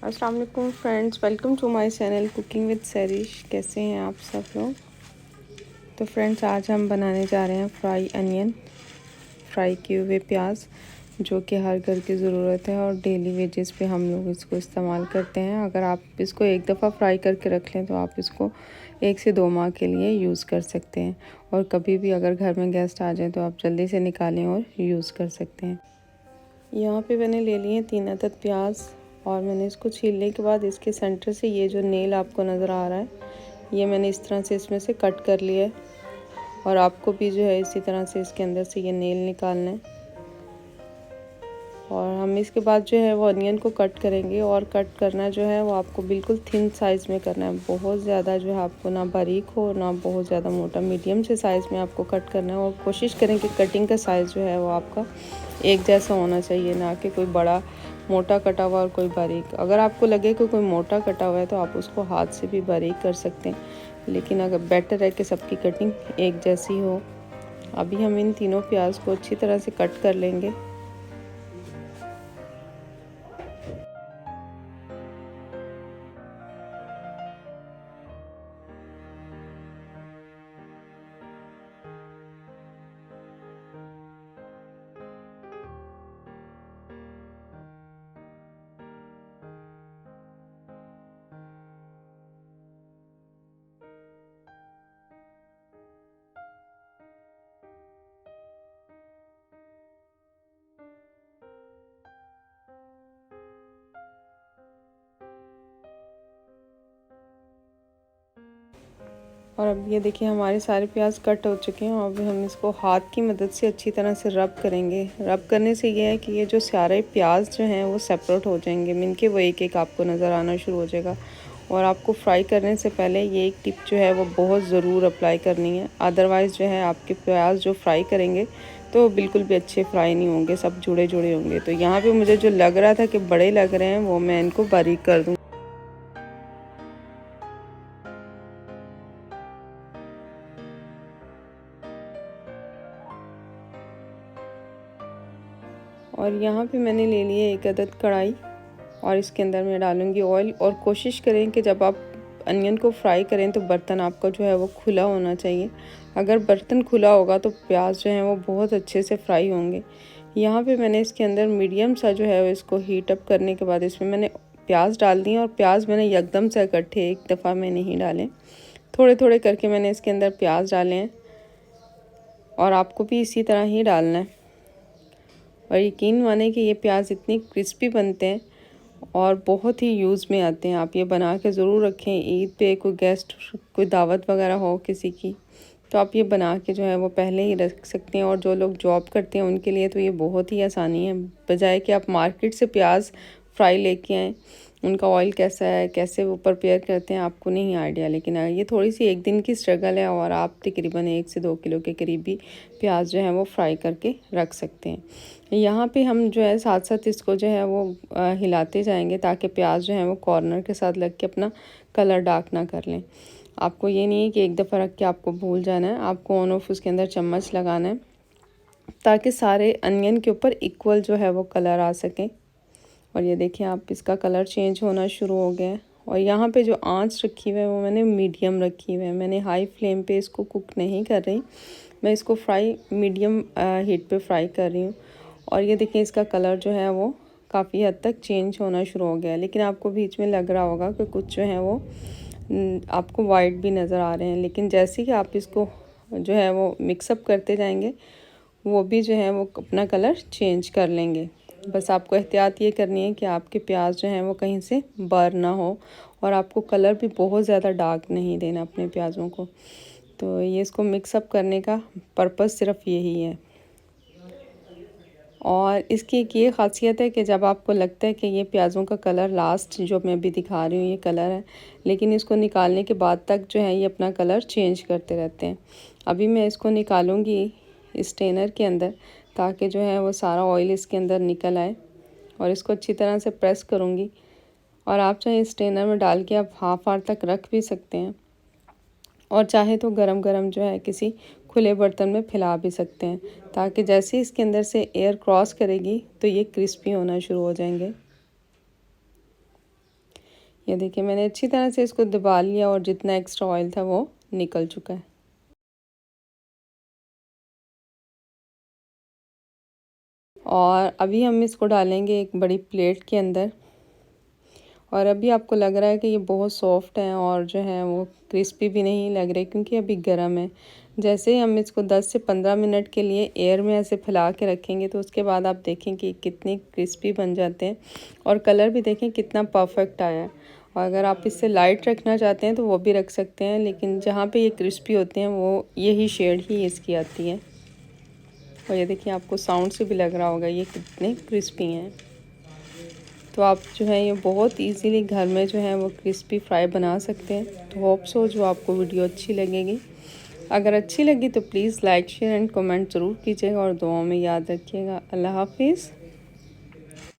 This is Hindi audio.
अस्सलाम वालेकुम friends, welcome to my channel cooking with Sarish. कैसे हैं आप सब लोग। तो फ्रेंड्स, आज हम बनाने जा रहे हैं फ्राई अनियन, फ्राई किए हुए प्याज, जो कि हर घर की ज़रूरत है और डेली वेजेस पे हम लोग इसको इस्तेमाल करते हैं। अगर आप इसको एक दफ़ा फ्राई करके रख लें तो आप इसको 1 से 2 माह के लिए यूज़ कर सकते हैं, और कभी भी अगर घर में गेस्ट आ जाए तो आप जल्दी से निकालें और यूज़ कर सकते हैं। यहाँ पे मैंने ले लिए 3 अदद प्याज, और मैंने इसको छीलने के बाद इसके सेंटर से ये जो नेल आपको नज़र आ रहा है, ये मैंने इस तरह से इसमें से कट कर लिया है, और आपको भी जो है इसी तरह से इसके अंदर से ये नेल निकालना है। और हम इसके बाद जो है वो अनियन को कट करेंगे, और कट करना जो है वो आपको बिल्कुल थिन साइज़ में करना है। बहुत ज़्यादा जो है आपको ना बारीक हो ना बहुत ज़्यादा मोटा, मीडियम से साइज़ में आपको कट करना है। और कोशिश करें कि कटिंग का साइज़ जो है वो आपका एक जैसा होना चाहिए, ना कि कोई बड़ा मोटा कटा हुआ और कोई बारीक। अगर आपको लगे कि कोई मोटा कटा हुआ है तो आप उसको हाथ से भी बारीक कर सकते हैं, लेकिन अगर बेटर है कि सबकी कटिंग एक जैसी हो। अभी हम इन तीनों प्याज को अच्छी तरह से कट कर लेंगे। और अब ये देखिए हमारे सारे प्याज कट हो चुके हैं, और अभी हम इसको हाथ की मदद से अच्छी तरह से रब करेंगे। रब करने से ये है कि ये जो सारे प्याज जो हैं वो सेपरेट हो जाएंगे, मिनके वो एक एक आपको नज़र आना शुरू हो जाएगा। और आपको फ्राई करने से पहले ये एक टिप जो है वो बहुत ज़रूर अप्लाई करनी है, अदरवाइज़ जो है आपके प्याज जो फ्राई करेंगे तो बिल्कुल भी अच्छे फ्राई नहीं होंगे, सब जुड़े जुड़े होंगे। तो यहाँ पे मुझे जो लग रहा था कि बड़े लग रहे हैं, वो मैं इनको बारीक कर दूँ। और यहाँ पे मैंने ले लिए 1 अदद कढ़ाई, और इसके अंदर मैं डालूँगी ऑयल। और कोशिश करें कि जब आप अनियन को फ्राई करें तो बर्तन आपका जो है वो खुला होना चाहिए। अगर बर्तन खुला होगा तो प्याज जो हैं वो बहुत अच्छे से फ्राई होंगे। यहाँ पे मैंने इसके अंदर मीडियम सा जो है वो इसको हीट अप करने के बाद इसमें मैंने प्याज डाल दिए, और प्याज मैंने एकदम से इकट्ठे एक दफ़ा में नहीं डाले, थोड़े थोड़े करके मैंने इसके अंदर प्याज डाले हैं, और आपको भी इसी तरह ही डालना है। और यकीन माने कि ये प्याज इतनी क्रिस्पी बनते हैं और बहुत ही यूज़ में आते हैं। आप ये बना के ज़रूर रखें। ईद पे कोई गेस्ट, कोई दावत वगैरह हो किसी की, तो आप ये बना के जो है वो पहले ही रख सकते हैं। और जो लोग जॉब करते हैं उनके लिए तो ये बहुत ही आसानी है, बजाय कि आप मार्केट से प्याज फ्राई लेके आएँ। उनका ऑयल कैसा है, कैसे वो प्रिपेयर करते हैं, आपको नहीं आइडिया। लेकिन ये थोड़ी सी एक दिन की स्ट्रगल है, और आप तकरीबन 1 से 2 किलो के करीब भी प्याज जो है वो फ्राई करके रख सकते हैं। यहाँ पे हम जो है साथ साथ इसको जो है वो हिलाते जाएंगे, ताकि प्याज जो है वो कॉर्नर के साथ लग के अपना कलर डार्क ना कर लें। आपको ये नहीं है कि एक दफ़ा रख के आपको भूल जाना है, आपको ऑन ऑफ उसके अंदर चम्मच लगाना है, ताकि सारे अनियन के ऊपर इक्वल जो है वो कलर आ सके। और ये देखिए आप, इसका कलर चेंज होना शुरू हो गया है। और यहाँ पे जो आंच रखी हुई है वो मैंने मीडियम रखी हुई है, मैंने हाई फ्लेम पे इसको कुक नहीं कर रही, मैं इसको फ्राई मीडियम हीट पे फ्राई कर रही हूँ। और ये देखिए इसका कलर जो है वो काफ़ी हद तक चेंज होना शुरू हो गया है, लेकिन आपको बीच में लग रहा होगा कि कुछ जो है वो आपको वाइट भी नज़र आ रहे हैं। लेकिन जैसे कि आप इसको जो है वो मिक्सअप करते जाएंगे, वो भी जो है वो अपना कलर चेंज कर लेंगे। बस आपको एहतियात ये करनी है कि आपके प्याज जो हैं वो कहीं से बर्न ना हो, और आपको कलर भी बहुत ज़्यादा डार्क नहीं देना अपने प्याज़ों को। तो ये इसको मिक्सअप करने का पर्पज़ सिर्फ यही है। और इसकी एक ये ख़ासियत है कि जब आपको लगता है कि ये प्याज़ों का कलर लास्ट जो मैं अभी दिखा रही हूँ ये कलर है, लेकिन इसको निकालने के बाद तक जो है ये अपना कलर चेंज करते रहते हैं। अभी मैं इसको निकालूंगी स्ट्रेनर के अंदर, ताकि जो है वो सारा ऑयल इसके अंदर निकल आए, और इसको अच्छी तरह से प्रेस करूँगी। और आप चाहे स्ट्रेनर में डाल के आप हाफ आवर तक रख भी सकते हैं, और चाहे तो गरम गरम जो है किसी खुले बर्तन में फैला भी सकते हैं, ताकि जैसे ही इसके अंदर से एयर क्रॉस करेगी तो ये क्रिस्पी होना शुरू हो जाएंगे। ये देखिए मैंने अच्छी तरह से इसको दबा लिया और जितना एक्स्ट्रा ऑयल था वो निकल चुका है। और अभी हम इसको डालेंगे एक बड़ी प्लेट के अंदर। और अभी आपको लग रहा है कि ये बहुत सॉफ्ट है और जो है वो क्रिस्पी भी नहीं लग रहे क्योंकि अभी गर्म है। जैसे ही हम इसको 10 से 15 मिनट के लिए एयर में ऐसे फैला के रखेंगे तो उसके बाद आप देखें कि कितने क्रिस्पी बन जाते हैं और कलर भी देखें कितना परफेक्ट आया है। और अगर आप इससे लाइट रखना चाहते हैं तो वो भी रख सकते हैं, लेकिन जहाँ पे ये क्रिस्पी होते हैं वो यही शेड ही इसकी आती है। और ये देखिए आपको साउंड से भी लग रहा होगा ये कितने क्रिस्पी हैं। तो आप जो है ये बहुत इजीली घर में जो है वो क्रिस्पी फ्राई बना सकते हैं। तो होप सो जो आपको वीडियो अच्छी लगेगी। अगर अच्छी लगी तो please like share and comment ज़रूर कीजिएगा और दुआओं में याद रखिएगा। अल्लाह हाफिज़।